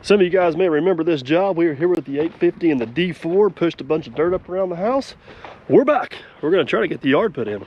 Some of you guys may remember this job. We were here with the 850 and the D4, pushed a bunch of dirt up around the house. We're back. We're gonna try to get the yard put in.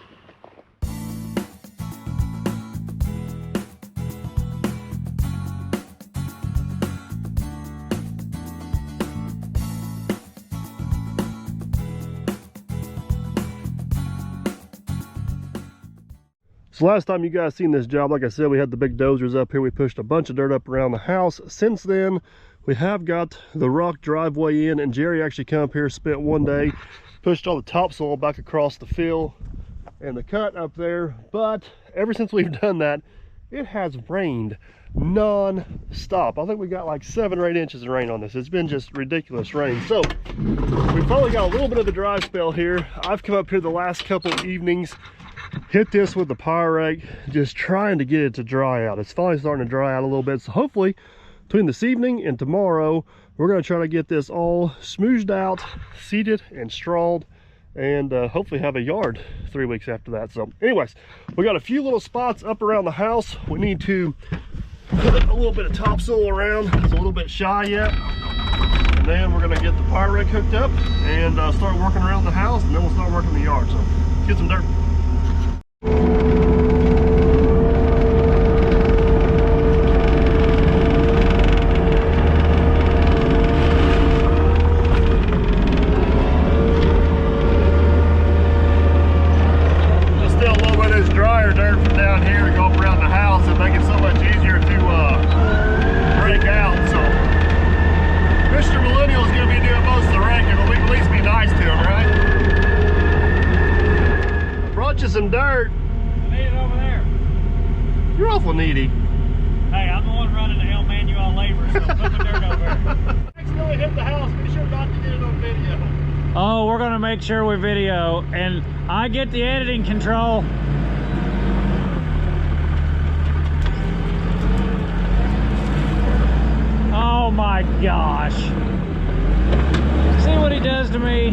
So last time you guys seen this job, like I said, we had the big dozers up here. We pushed a bunch of dirt up around the house. Since then, we have got the rock driveway in, and Jerry actually come up here, spent one day, pushed all the topsoil back across the fill and the cut up there. But ever since we've done that, it has rained non-stop. I think we got like 7 or 8 inches of rain on this. It's been just ridiculous rain. So we finally got a little bit of a dry spell here. I've come up here the last couple of evenings, hit this with the power rake, just trying to get it to dry out. It's finally starting to dry out a little bit. So hopefully between this evening and tomorrow, we're going to try to get this all smoothed out, seeded and strawed, and hopefully have a yard 3 weeks after that. So anyways, we got a few little spots up around the house. We need to put a little bit of topsoil around. It's a little bit shy yet. And then we're going to get the power rake hooked up and start working around the house, and then we'll start working the yard. So let's get some dirt. Some dirt. I need it over there. You're awful needy. Hey, I'm the one running the L manual labor, so put the dirt over there. Accidentally hit the house. Be sure not to get it on video. Oh, we're gonna make sure we video, and I get the editing control. Oh my gosh. See what he does to me?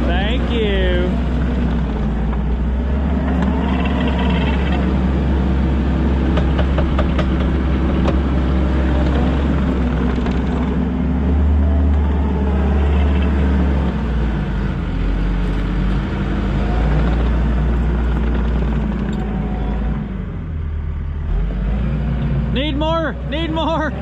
Thank you. Need more? Need more?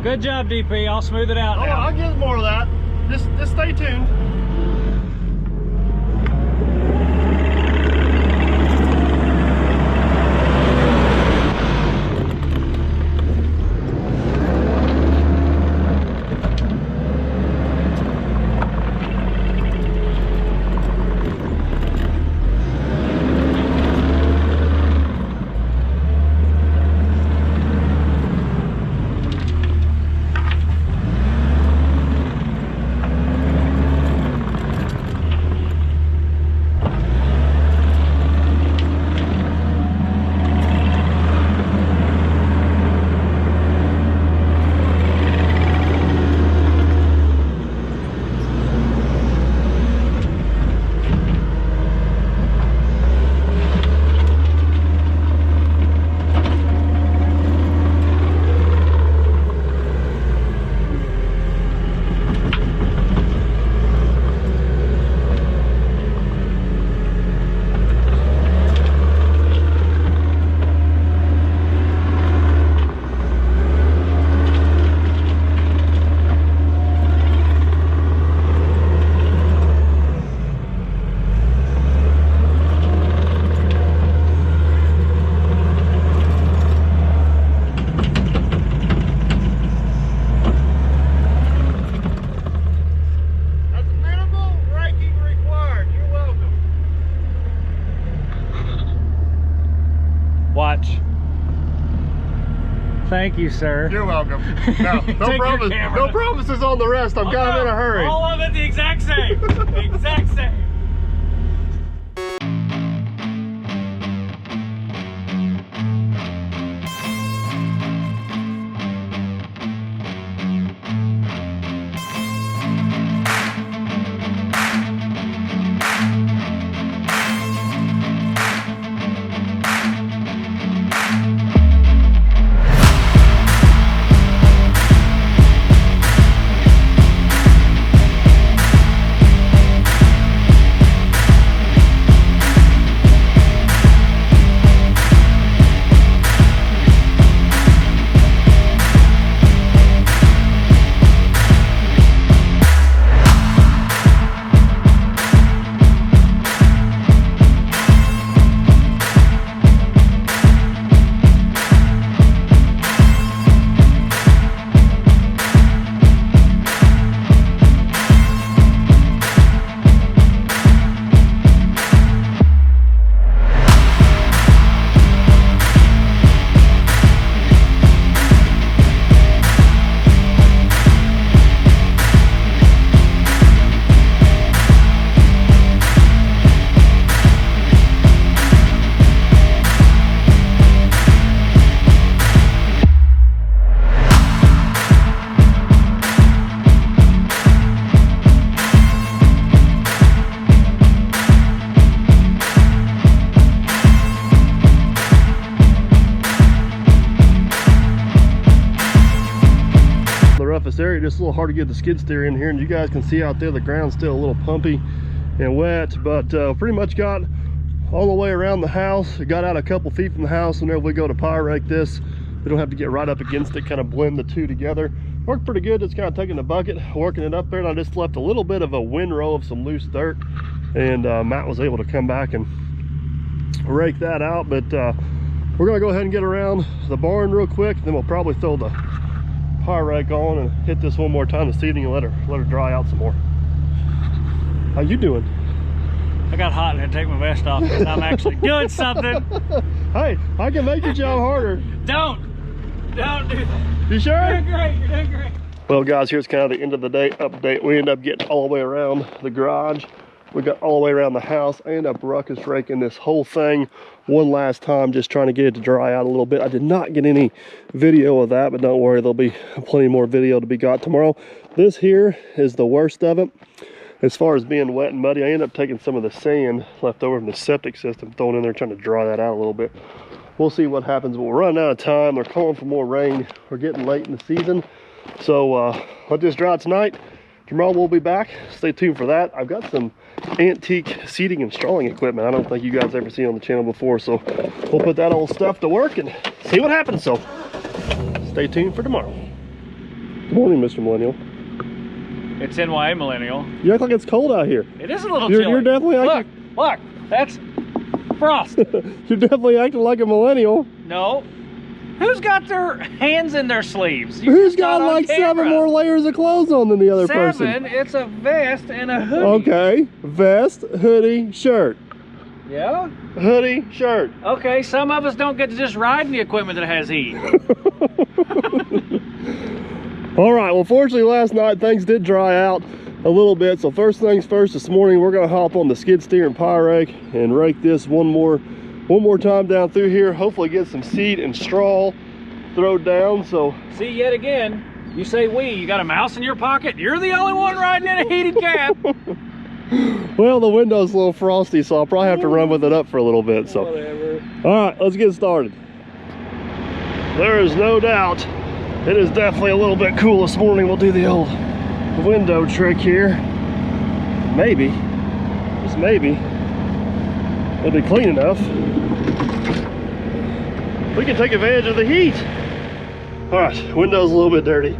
Good job, DP. I'll smooth it out now. I'll get more of that. Just stay tuned. Watch. Thank you, sir. You're welcome. No, no promises on the rest. I'm kind of in a hurry. All of it the exact same. Exact area, just a little hard to get the skid steer in here, and you guys can see out there the ground's still a little pumpy and wet, but pretty much got all the way around the house. It got out a couple feet from the house. Whenever we go to power rake this, we don't have to get right up against it, kind of blend the two together. Worked pretty good. Just kind of taking the bucket, working it up there, and I just left a little bit of a windrow of some loose dirt, and Matt was able to come back and rake that out. But we're gonna go ahead and get around the barn real quick, then we'll probably throw the power rake on and hit this one more time, the seeding, and let her dry out some more. How you doing? I got hot and had to take my vest off because I'm actually doing something. Hey, I can make your job harder. Don't do that. You sure? You're doing great, you're doing great. Well guys, here's kind of the end of the day update. We ended up getting all the way around the garage. We got all the way around the house. I ended up ruckus raking this whole thing one last time, just trying to get it to dry out a little bit. I did not get any video of that, but don't worry, there'll be plenty more video to be got tomorrow. This here is the worst of it. As far as being wet and muddy, I ended up taking some of the sand left over from the septic system, throwing in there, trying to dry that out a little bit. We'll see what happens, but we're running out of time. They're calling for more rain. We're getting late in the season. So let this dry tonight. Tomorrow we'll be back. Stay tuned for that. I've got some antique seeding and strawing equipment I don't think you guys ever seen on the channel before. So we'll put that old stuff to work and see what happens. So stay tuned for tomorrow. Good morning, Mr. Millennial. It's NYA Millennial. You act like it's cold out here. It is a little chilly. You're definitely acting... Look, that's frost. You're definitely acting like a millennial. No. Who's got their hands in their sleeves? Who's got like 7 more layers of clothes on than the other person? 7? It's a vest and a hoodie. Okay, vest, hoodie, shirt. Yeah? Hoodie, shirt. Okay, some of us don't get to just ride in the equipment that has heat. All right, well, fortunately last night things did dry out a little bit. So first things first, this morning we're gonna hop on the skid steer and power rake and rake this one more time down through here. Hopefully get some seed and straw thrown down. So see, yet again, you say we, you got a mouse in your pocket? You're the only one riding in a heated cab. Well, the window's a little frosty, so I'll probably have to run with it up for a little bit. So whatever. All right, let's get started. There is no doubt it is definitely a little bit cool this morning. We'll do the old window trick here. Maybe, just maybe, it'll be clean enough. We can take advantage of the heat. All right, window's a little bit dirty.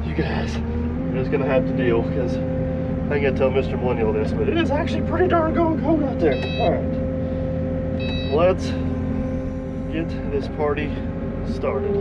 You guys are just gonna have to deal, because I ain't gonna tell Mr. Millennial this, but it is actually pretty darn cold out there. All right, let's get this party started.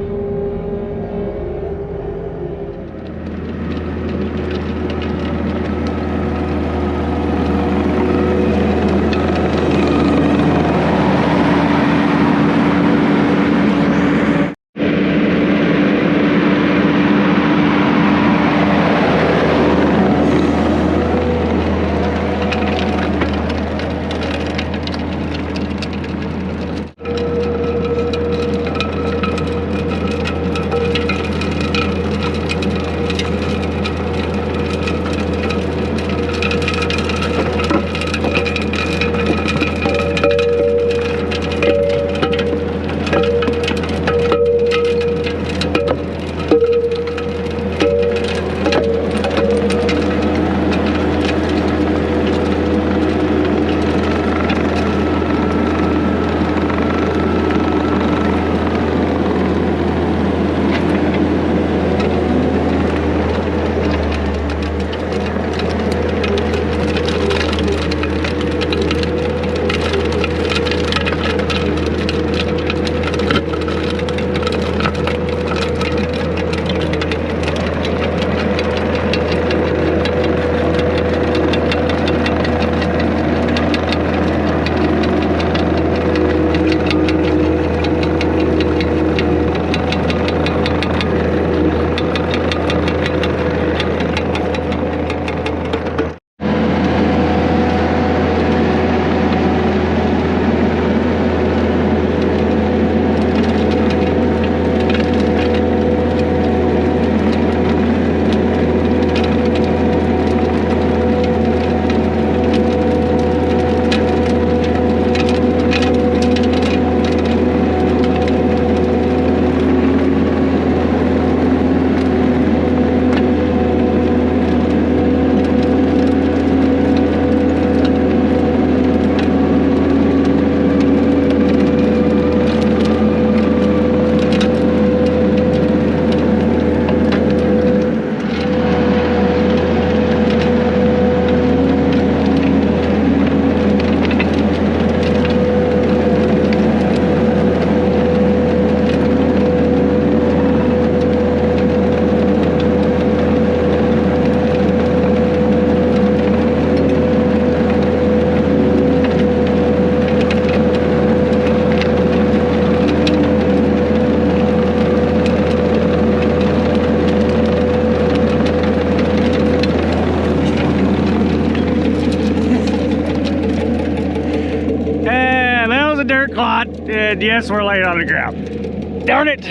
dirt clot, and yes, we're laying on the ground. Darn it.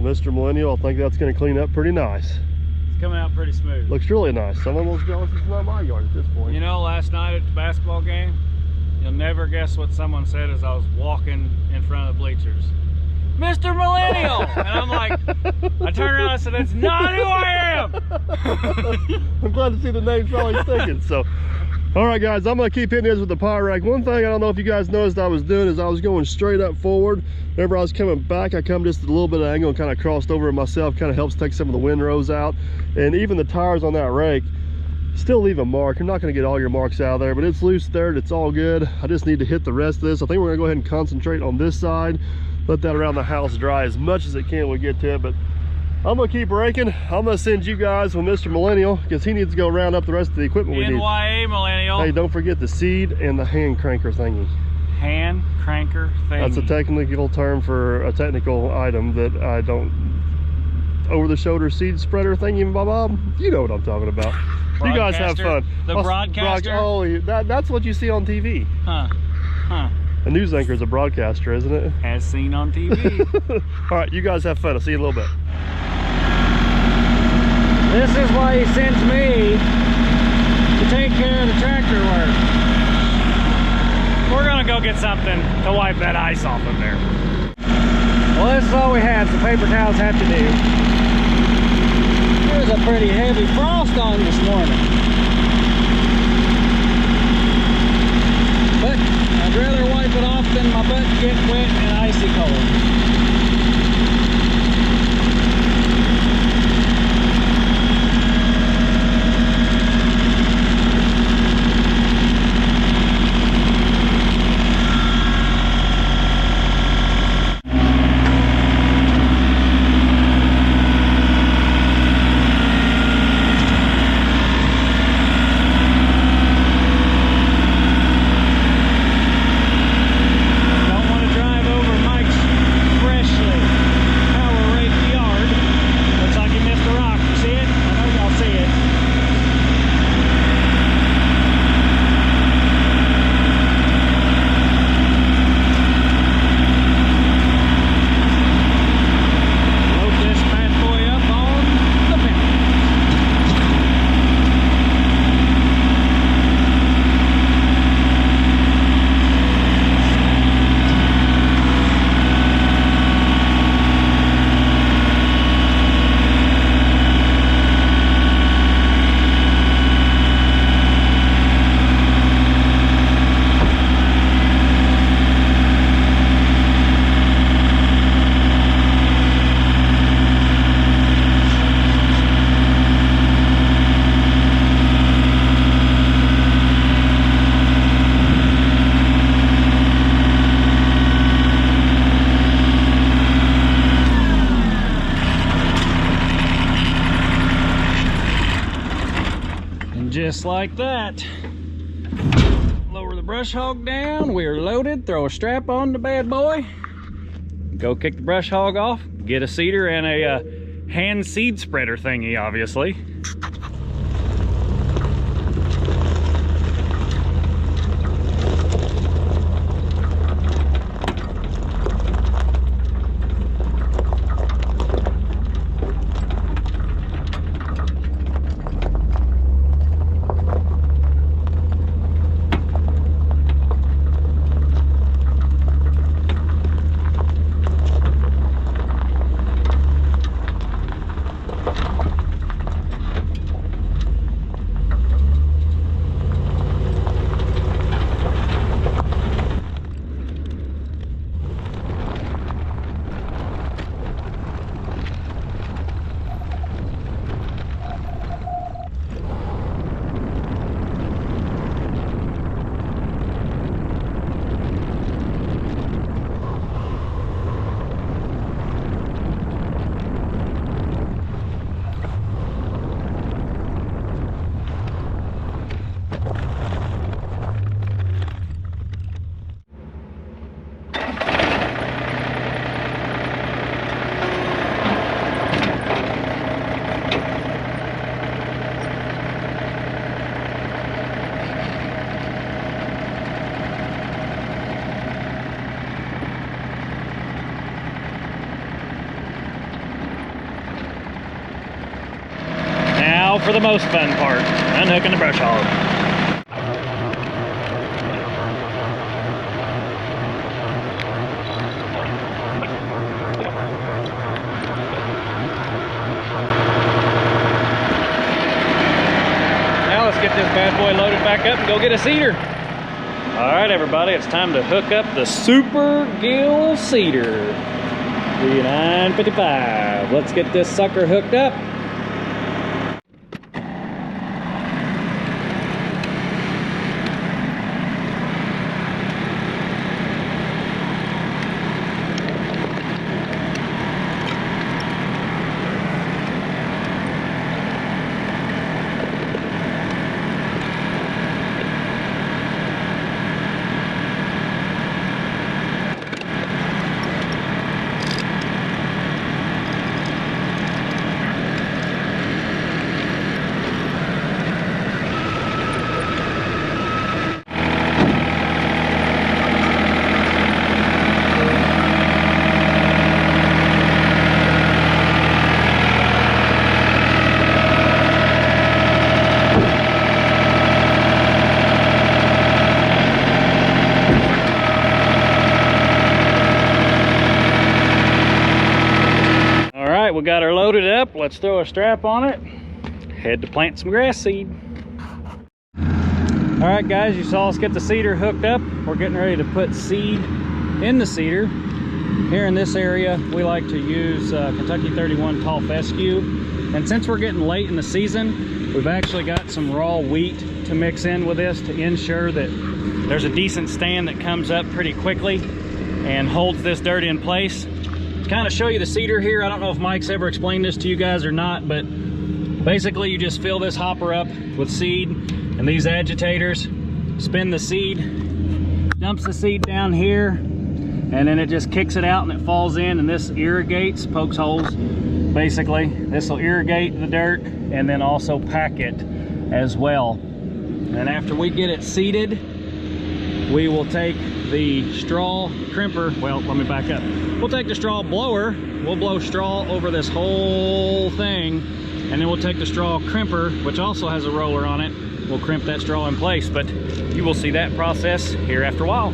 Mr. Millennial, I think that's going to clean up pretty nice. It's coming out pretty smooth. Looks really nice. I'm almost jealous it's not my yard at this point. You know, last night at the basketball game, you'll never guess what someone said as I was walking in front of the bleachers. Mr. Millennial! And I'm like, I turned around and I said, that's not who I am! I'm glad to see the name's probably sticking. So, all right, guys, I'm going to keep hitting this with the power rack. One thing I don't know if you guys noticed I was doing is I was going straight up forward. Whenever I was coming back, I come just a little bit of angle and kind of crossed over it myself. Kind of helps take some of the windrows out. And even the tires on that rake still leave a mark. You're not going to get all your marks out of there, but it's loose dirt. It's all good. I just need to hit the rest of this. I think we're going to go ahead and concentrate on this side. Let that around the house dry as much as it can when we get to it. But I'm going to keep raking. I'm going to send you guys with Mr. Millennial because he needs to go round up the rest of the equipment we need. NYA Millennial. Hey, don't forget the seed and the hand cranker thingy. Hand cranker thingy. That's a technical term for a technical item that I don't... Over-the-shoulder seed spreader thingy, Bob. You know what I'm talking about. You guys have fun. The broadcaster? Oh, that's what you see on TV. Huh. Huh. A news anchor is a broadcaster, isn't it? As seen on TV. All right, you guys have fun. I'll see you in a little bit. This is why he sends me to take care of the tractor work. We're gonna go get something to wipe that ice off of there. Well, this is all we have, so paper towels have to do. There's a pretty heavy frost on this morning. But I'd rather wipe it off than my butt get wet and icy cold. just like that. Lower the brush hog down. We are loaded. Throw a strap on the bad boy. Go kick the brush hog off. Get a seeder and a hand seed spreader thingy, obviously. For the most fun part, unhooking the brush hog. Now let's get this bad boy loaded back up and go get a seeder. All right, everybody, it's time to hook up the Super Gill seeder. The 955. Let's get this sucker hooked up. We got her loaded up. Let's throw a strap on it. Head to plant some grass seed. All right, guys, you saw us get the seeder hooked up. We're getting ready to put seed in the seeder. Here in this area, we like to use Kentucky 31 tall fescue. And since we're getting late in the season, we've actually got some raw wheat to mix in with this to ensure that there's a decent stand that comes up pretty quickly and holds this dirt in place. Kind of show you the seeder here. I don't know if Mike's ever explained this to you guys or not, but basically you just fill this hopper up with seed and these agitators, spin the seed, dumps the seed down here, and then it just kicks it out and it falls in, and this irrigates, pokes holes basically. This will irrigate the dirt and then also pack it as well. And after we get it seeded, we will take the straw crimper. Well, let me back up. We'll take the straw blower, we'll blow straw over this whole thing, and then we'll take the straw crimper, which also has a roller on it. We'll crimp that straw in place, but you will see that process here after a while.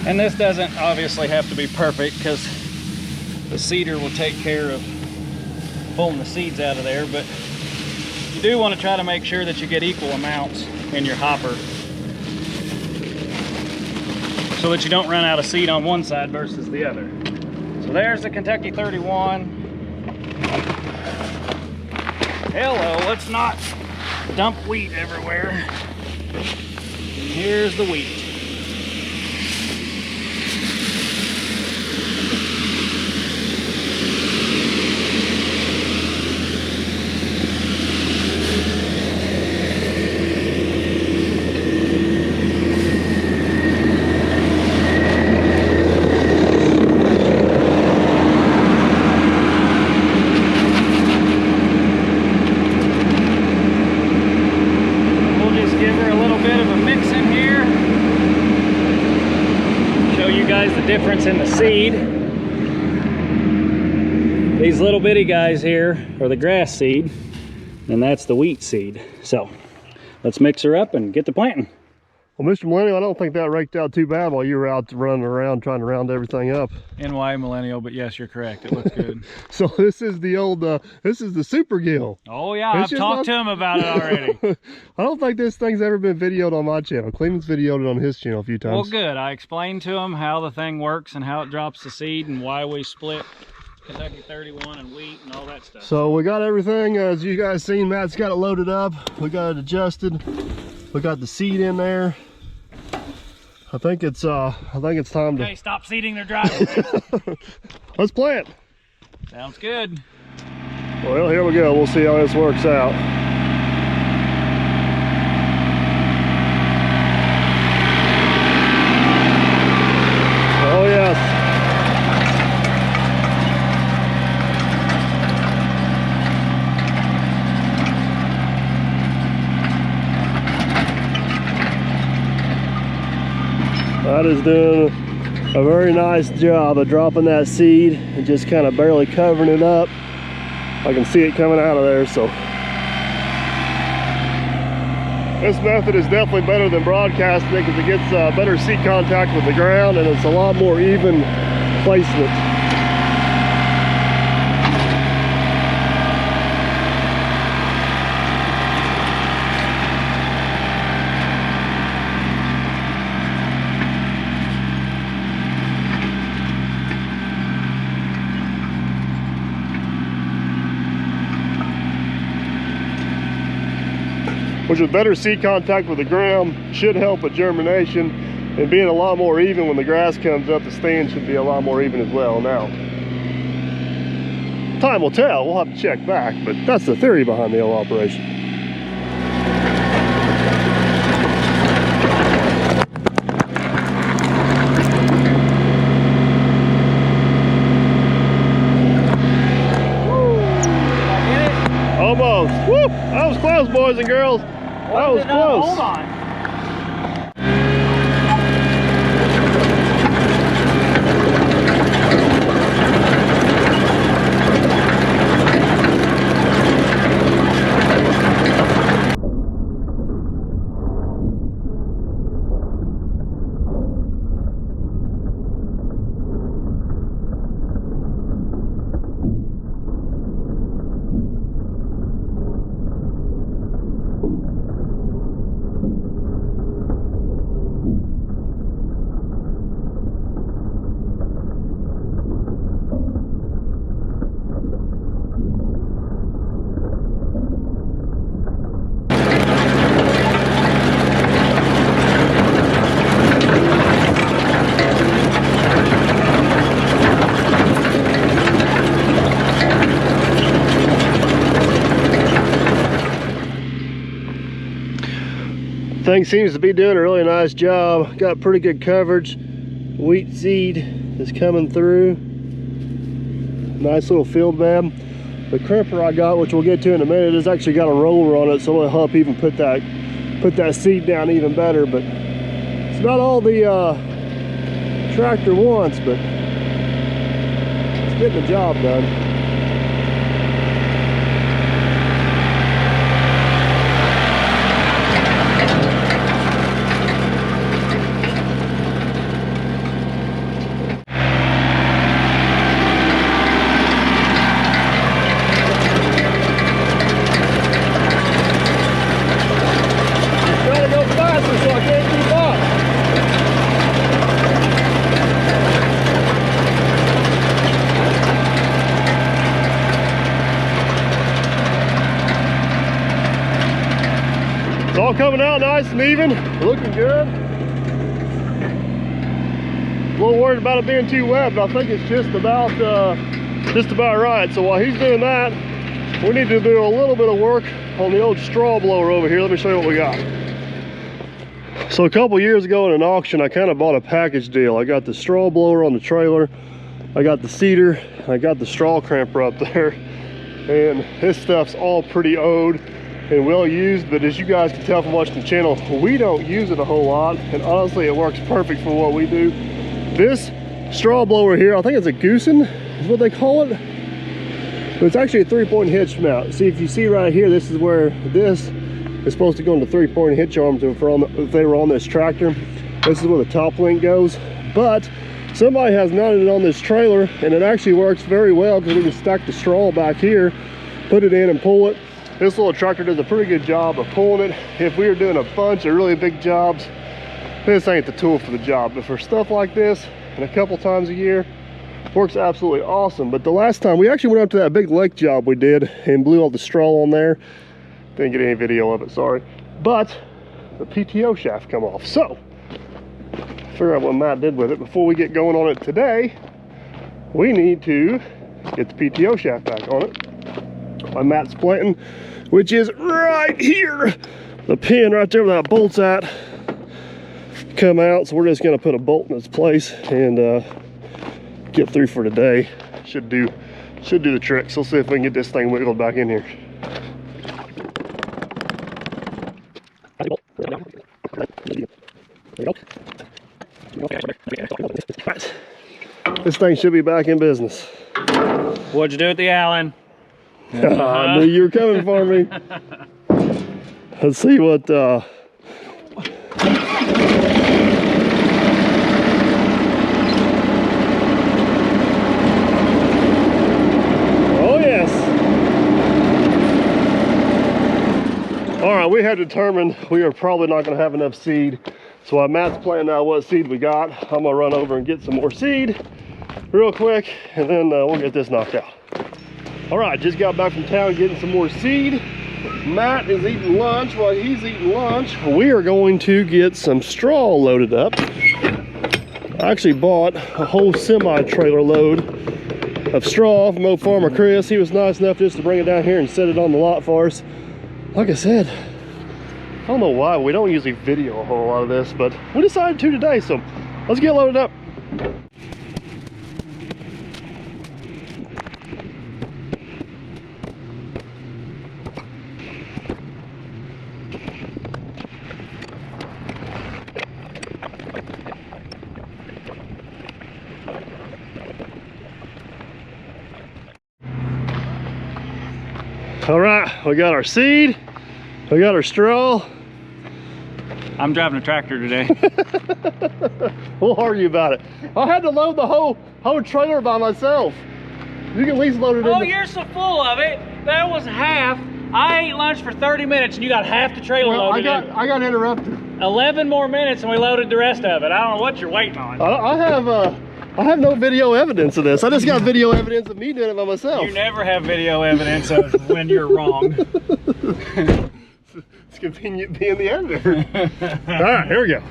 And this doesn't obviously have to be perfect because the seeder will take care of pulling the seeds out of there, but you do want to try to make sure that you get equal amounts in your hopper so that you don't run out of seed on one side versus the other. So there's the Kentucky 31. Hello, let's not dump wheat everywhere. Here's the wheat. Difference in the seed. These little bitty guys here are the grass seed, and that's the wheat seed. So let's mix her up and get to planting. Well, Mr. Millennial, I don't think that raked out too bad while you were out running around trying to round everything up. NY Millennial, but yes, you're correct. It looks good. So this is the old, this is the Super Gill. Oh yeah, I've talked to him about it already. I don't think this thing's ever been videoed on my channel. Cleveland's videoed it on his channel a few times. Well, good. I explained to him how the thing works and how it drops the seed and why we split Kentucky 31 and wheat and all that stuff. So we got everything, as you guys seen, Matt's got it loaded up. We got it adjusted. We got the seed in there. I think it's time to... Okay, stop seeding their driveway. Let's plant. Sounds good. Well, here we go. We'll see how this works out. Oh yes. That is doing a very nice job of dropping that seed and just kind of barely covering it up. I can see it coming out of there, so. This method is definitely better than broadcasting because it gets better seed contact with the ground and it's a lot more even placement. Which with better seed contact with the ground should help with germination, and being a lot more even when the grass comes up, the stand should be a lot more even as well. Now, time will tell, we'll have to check back, but that's the theory behind the whole operation. Almost. Woo! That was close, boys and girls. That was close. Hold on. Thing seems to be doing a really nice job. Got pretty good coverage. Wheat seed is coming through. Nice little field bed. The crimper I got, which we'll get to in a minute, has actually got a roller on it, so it'll help even put that seed down even better. But it's not all the tractor wants, but it's getting the job done. nice and even, looking good. A little worried about it being too wet, but I think it's just about right. So while he's doing that, we need to do a little bit of work on the old straw blower over here. Let me show you what we got. So a couple years ago in an auction, I kind of bought a package deal. I got the straw blower on the trailer, I got the seeder, and I got the straw crimper up there. And this stuff's all pretty old and well used, but as you guys can tell from watching the channel, we don't use it a whole lot, and honestly it works perfect for what we do. This straw blower here, I think it's a goosen is what they call it, but it's actually a 3-point hitch mount. See, if you see right here, this is where this is supposed to go into 3-point hitch arms if they were on this tractor. This is where the top link goes, but somebody has mounted it on this trailer, and it actually works very well because we can stack the straw back here, put it in and pull it. This little tractor does a pretty good job of pulling it. If we were doing a bunch of really big jobs, this ain't the tool for the job, but for stuff like this, and a couple times a year, works absolutely awesome. But the last time, we actually went up to that big lake job we did and blew all the straw on there. Didn't get any video of it, sorry. But the PTO shaft come off. So, figure out what Matt did with it. Before we get going on it today, we need to get the PTO shaft back on it by Matt's planting, which is right here. The pin right there where that bolt's at come out, so we're just gonna put a bolt in its place and get through for today. Should do the trick. So let's see if we can get this thing wiggled back in here. This thing should be back in business. What'd you do with the Allen? I knew you were coming for me. Let's see what oh yes. All right, we have determined we are probably not going to have enough seed. So while Matt's planning out what seed we got, I'm gonna run over and get some more seed real quick, and then we'll get this knocked out. All right, just got back from town getting some more seed. Matt is eating lunch. While he's eating lunch, we are going to get some straw loaded up. I actually bought a whole semi-trailer load of straw from old farmer Chris. He was nice enough just to bring it down here and set it on the lot for us. Like I said, I don't know why we don't usually video a whole lot of this, but we decided to today, so let's get loaded up. All right, we got our seed, we got our straw. I'm driving a tractor today. We'll argue about it. I had to load the whole trailer by myself. You can at least load it in. Oh, you're so full of it. That was half. I ate lunch for 30 minutes and you got half the trailer loaded in. I got interrupted. 11 more minutes and we loaded the rest of it. I don't know what you're waiting on. I have no video evidence of this. I just got video evidence of me doing it by myself. You never have video evidence of when you're wrong. It's convenient being the editor. All right, here we go.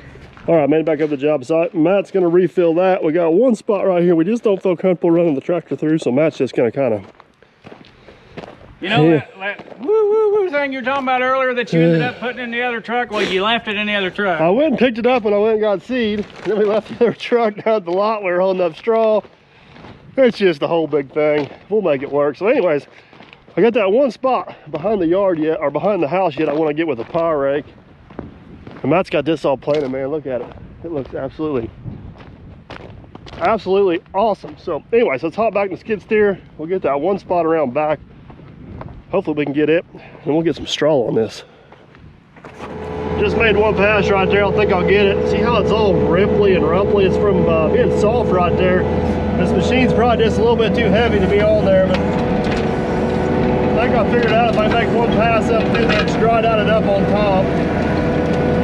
All right, made it back up the job site. Matt's gonna refill that. We got one spot right here we just don't feel comfortable running the tractor through, so Matt's just gonna kind of. You know that woo thing you were talking about earlier that you ended up putting in the other truck? Well, you left it in the other truck. I went and picked it up and I went and got seed. Then we left the other truck down at the lot. We were holding up straw. It's just a whole big thing. We'll make it work. So anyways, I got that one spot behind the yard yet, or behind the house yet, I want to get with a power rake. And Matt's got this all planted, man. Look at it. It looks absolutely awesome. So anyways, let's hop back in the skid steer. We'll get that one spot around back. Hopefully we can get it, and we'll get some straw on this. Just made one pass right there. I think I'll get it. See how it's all ripply and rumply? It's from being soft right there. This machine's probably just a little bit too heavy to be on there, but I think I figured out if I make one pass up through there, just dry down it up on top.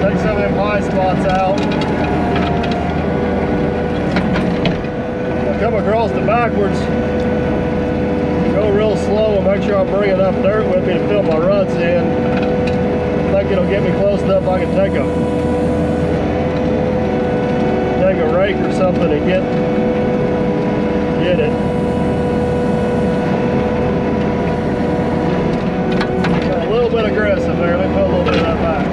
Take some of them high spots out. I'll come across the backwards. Go real slow and make sure I'm bringing enough dirt with me to fill my ruts in. I think it'll get me close enough I can take a rake or something and get it. Got a little bit aggressive there. Let me put a little bit of that back.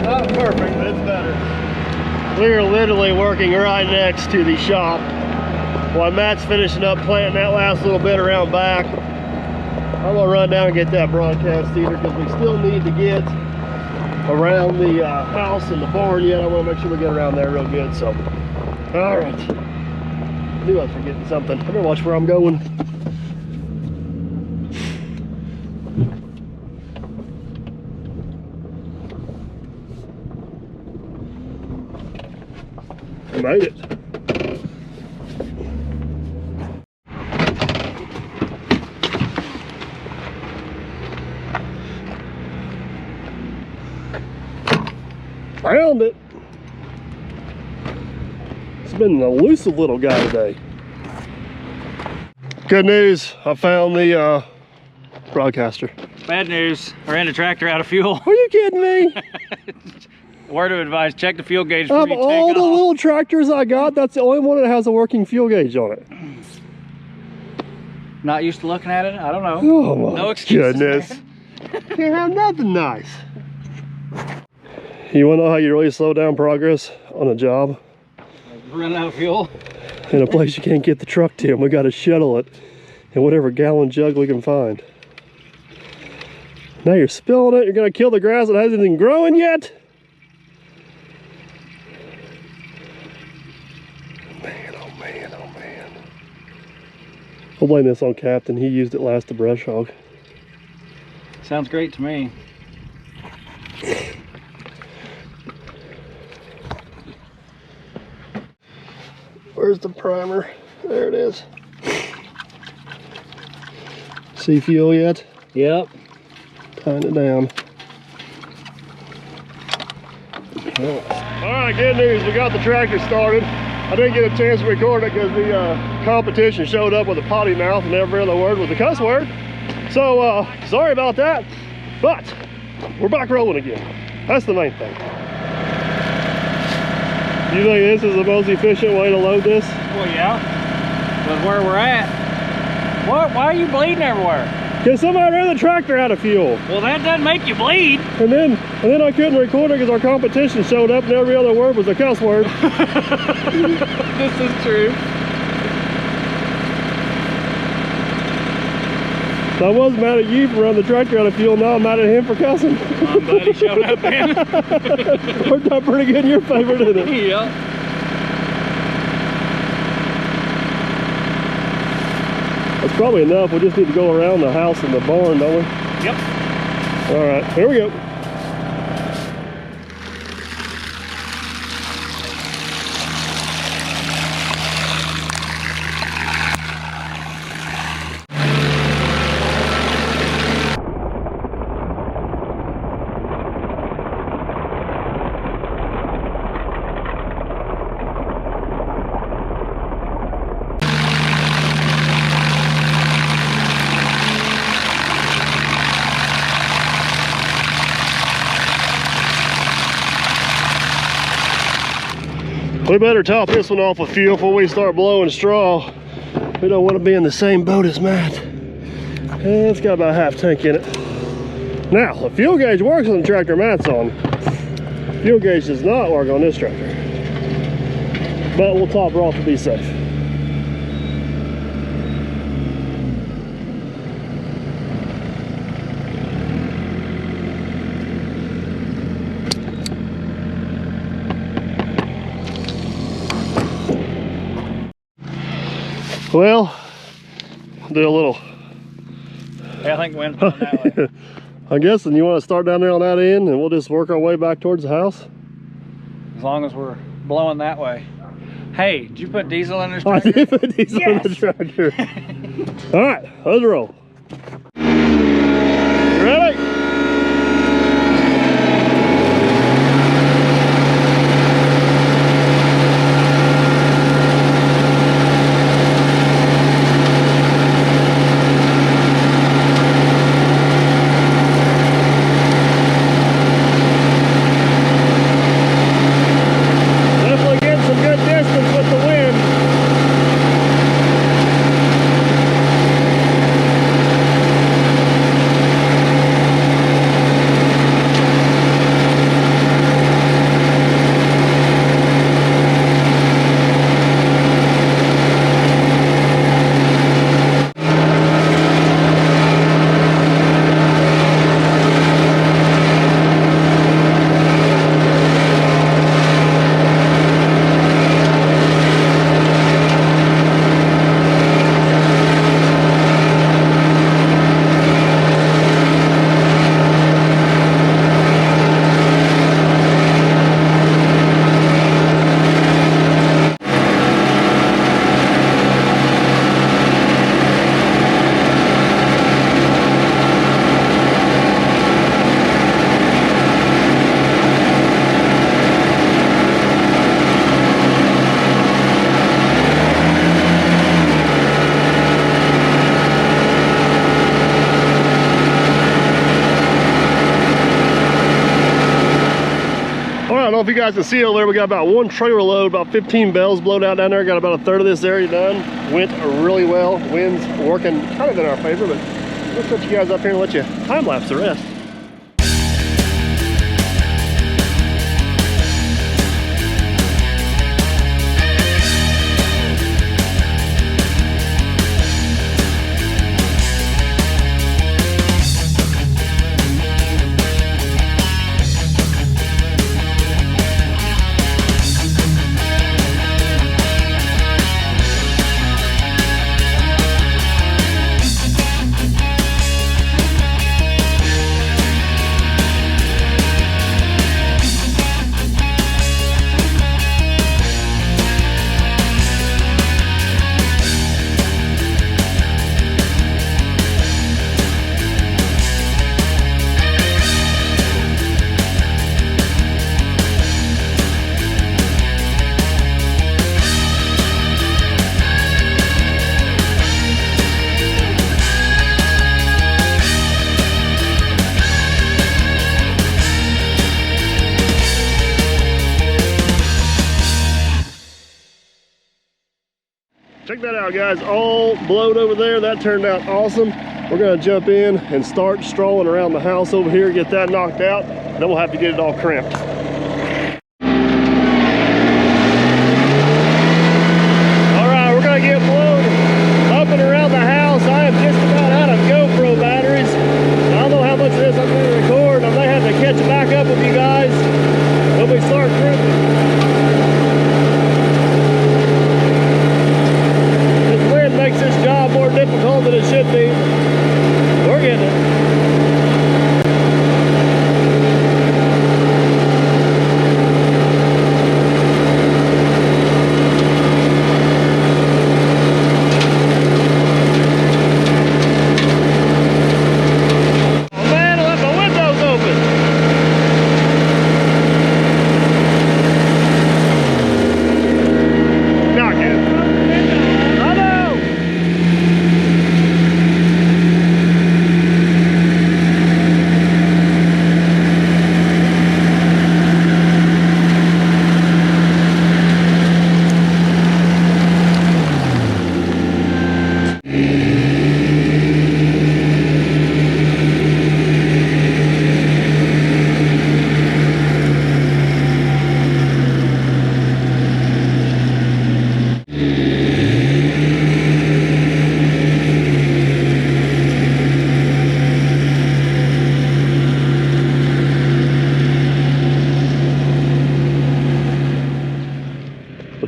Not perfect, but it's better. We're literally working right next to the shop while Matt's finishing up planting that last little bit around back. I'm gonna run down and get that broadcast heater because we still need to get around the house and the barn yet. I want to make sure we get around there real good. So, all right. I knew I was forgetting something. I better watch where I'm going. I made it. Found it. It's been an elusive little guy today. Good news, I found the broadcaster. Bad news, I ran the tractor out of fuel. Are you kidding me? Word of advice, check the fuel gauge before Of you take all the off. little tractors I got, that's the only one that has a working fuel gauge on it. Not used to looking at it? I don't know. Oh my No excuses, goodness. man. Can't have nothing nice. You wanna know how you really slow down progress on a job? Running out of fuel. In a place you can't get the truck to, and we gotta shuttle it in whatever gallon jug we can find. Now you're spilling it, you're gonna kill the grass that hasn't even growing yet. Man, oh man, oh man. I'll blame this on Captain, he used it last to brush hog. Sounds great to me. Where's the primer? There it is. See fuel yet? Yep. Tying it down. All right, good news. We got the tractor started. I didn't get a chance to record it because the competition showed up with a potty mouth and every other word was a cuss word. So, sorry about that, but we're back rolling again. That's the main thing. You think this is the most efficient way to load this? Well, yeah. But where we're at. What? Why are you bleeding everywhere? Because somebody ran the tractor out of fuel. Well, that doesn't make you bleed. And then I couldn't record it because our competition showed up and every other word was a cuss word. This is true. So I was mad at you for running the tractor out of fuel, now I'm mad at him for cussing. I'm glad he showed up then. Worked out pretty good in your favor, didn't it? Yeah. That's probably enough. We just need to go around the house and the barn, don't we? Yep. All right, here we go. We better top this one off with fuel before we start blowing straw. We don't want to be in the same boat as Matt. It's got about a half tank in it. Now, the fuel gauge works on the tractor Matt's on. Fuel gauge does not work on this tractor. But we'll top her off to be safe. Well, do a little. Yeah, I think the wind's blowing that way. I guess, and you want to start down there on that end and we'll just work our way back towards the house? As long as we're blowing that way. Hey, did you put diesel in this I tractor? did put diesel in the tractor. All right, let's roll. Ready? you guys can see over there, we got about one trailer load, about 15 bales blown out down there. Got about a third of this area done. Went really well. Wind's working kind of in our favor, but let's set you guys up here and let you time lapse the rest. Check that out, guys. All blowed over there. That turned out awesome. We're gonna jump in and start strawing around the house over here, get that knocked out, and then we'll have to get it all crimped. All right, we're gonna get blown up and around the house. I am just about out of GoPro batteries. I don't know how much of this I'm gonna record. I may have to catch back up with you guys when we start crimping. Makes this job more difficult than it should be. We're getting it.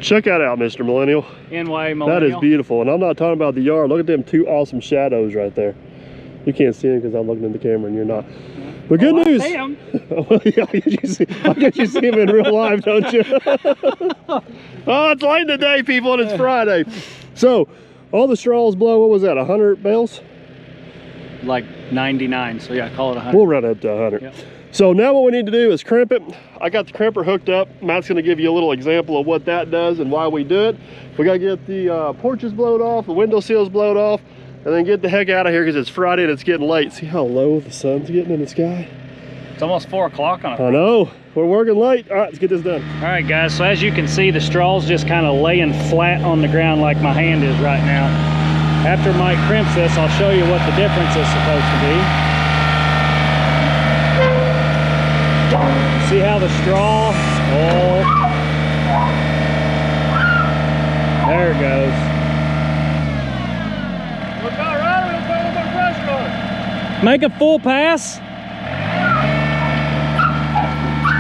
Check that out, Mr. Millennial. NY Millennial. That is beautiful. And I'm not talking about the yard. Look at them two awesome shadows right there. You can't see them because I'm looking in the camera and you're not. But good news. I see them. Well, yeah, I guess you see them in real life, don't you? Oh, it's late today, people, and it's Friday. So, all the straws blow, what was that, 100 bales? Like 99, so yeah, call it 100. We'll run up to 100. Yep. So now what we need to do is crimp it. I got the crimper hooked up. Matt's gonna give you a little example of what that does and why we do it. We gotta get the porches blowed off, the window sills blowed off, and then get the heck out of here because it's Friday and it's getting late. See how low the sun's getting in the sky? It's almost 4 o'clock on a I know, we're working late. All right, let's get this done. All right, guys, so as you can see, the straw's just kind of laying flat on the ground like my hand is right now. After Mike crimps this, I'll show you what the difference is supposed to be. See how the straw, there it goes. Look all right, we'll put a little bit of pressure on it. Make a full pass.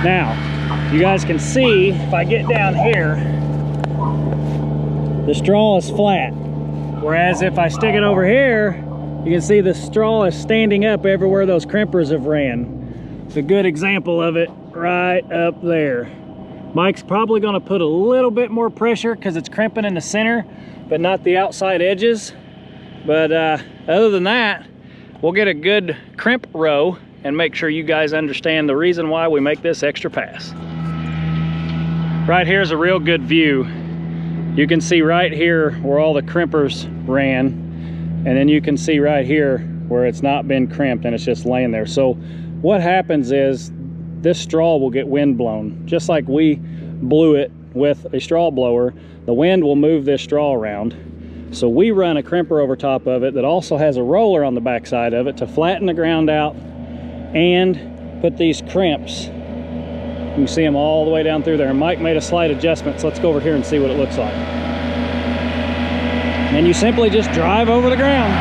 Now, you guys can see, if I get down here, the straw is flat. Whereas if I stick it over here, you can see the straw is standing up everywhere those crimpers have ran. It's a good example of it right up there. Mike's probably going to put a little bit more pressure because it's crimping in the center, but not the outside edges. But other than that, we'll get a good crimp row and make sure you guys understand the reason why we make this extra pass. Right here's a real good view. You can see right here where all the crimpers ran, and then you can see right here where it's not been crimped and it's just laying there. So what happens is this straw will get wind blown. Just like we blew it with a straw blower, the wind will move this straw around. So we run a crimper over top of it that also has a roller on the back side of it to flatten the ground out and put these crimps. You can see them all the way down through there. And Mike made a slight adjustment, so let's go over here and see what it looks like. And you simply just drive over the ground.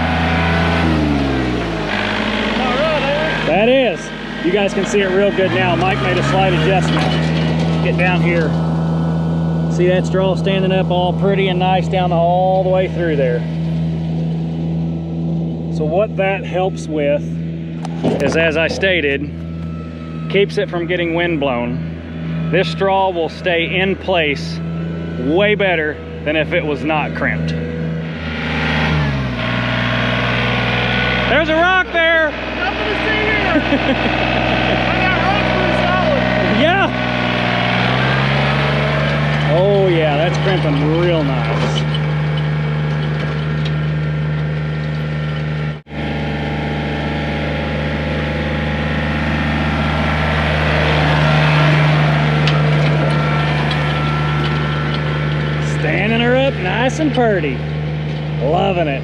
All right, Eric. That is. You guys can see it real good now. Mike made a slight adjustment. Get down here. See that straw standing up all pretty and nice down all the way through there. So what that helps with is, as I stated, keeps it from getting wind blown. This straw will stay in place way better than if it was not crimped. There's a rock there! Nothing to see here! I got rocks pretty solid! Yeah! Oh yeah, that's crimping real nice. Standing her up nice and pretty. Loving it.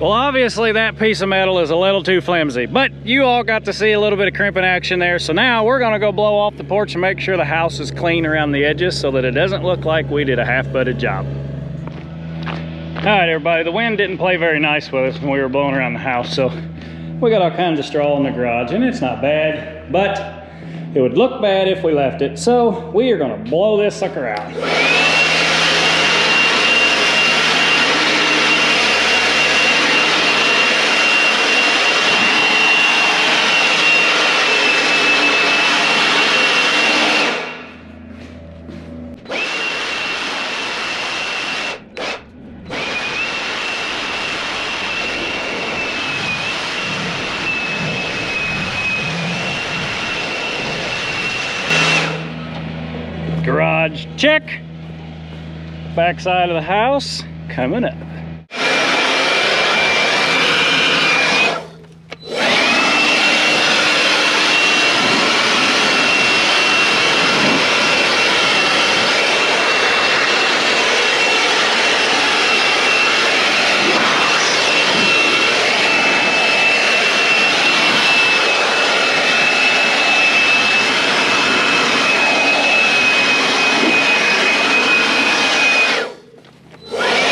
Well, obviously that piece of metal is a little too flimsy, but you all got to see a little bit of crimping action there. So now we're gonna go blow off the porch and make sure the house is clean around the edges so that it doesn't look like we did a half-butted job. All right, everybody, the wind didn't play very nice with us when we were blowing around the house, so we got all kinds of straw in the garage, and it's not bad, but it would look bad if we left it. So we are gonna blow this sucker out. Garage check. Back side of the house coming up.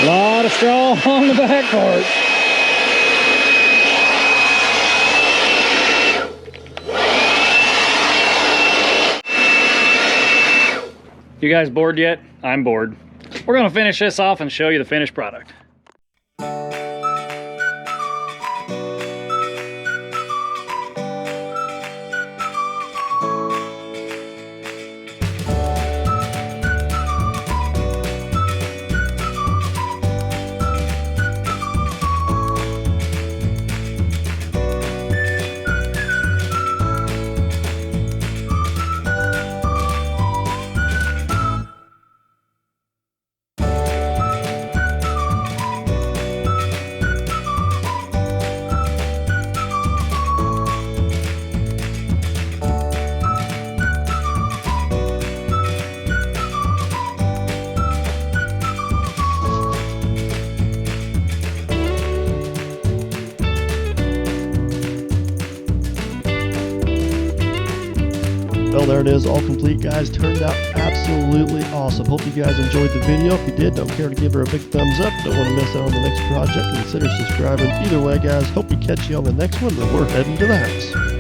A lot of straw on the back porch. You guys bored yet? I'm bored. We're gonna finish this off and show you the finished product. Well, there it is, all complete, guys. Turned out absolutely awesome. Hope you guys enjoyed the video. If you did, don't care to give her a big thumbs up. Don't want to miss out on the next project. Consider subscribing. Either way, guys, hope we catch you on the next one, but we're heading to the house.